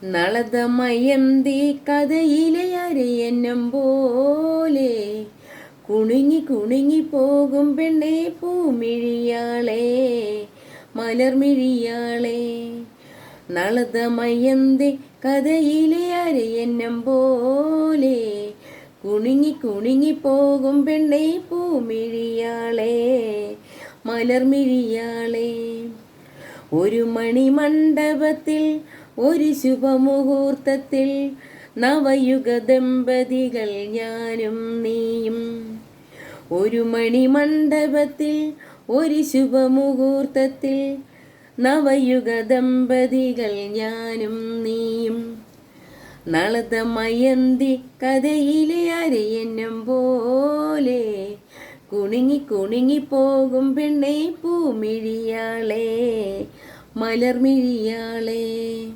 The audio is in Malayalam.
നളതമയന്തി കഥയിലെ അരയന്നം പോലെ കുണുങ്ങി കുണുങ്ങി പോകും പെണ്ണെ പൂമിഴിയാളെ മലർമിഴിയാളെ. നളതമയന്തി കഥയിലെ അരയന്നം പോലെ കുണുങ്ങി കുണുങ്ങി പോകും പെണ്ണെ പൂമിഴിയാളെ മലർമിഴിയാളെ. ഒരു മണിമണ്ഡപത്തിൽ ഒരു ശുഭമുഹൂർത്തത്തിൽ നവയുഗ ദമ്പതികൾ ഞാനും നീയും. ഒരു മണിമണ്ഡപത്തിൽ ഒരു ശുഭമുഹൂർത്തത്തിൽ നവയുഗ ദമ്പതികൾ ഞാനും നീയും. നളതമയന്തി കഥയിലെ അരയന്നം പോലെ കുണുങ്ങി കുണുങ്ങി പോകും പെണ്ണെ പൂമിഴിയാളെ മലർമിഴിയാളെ.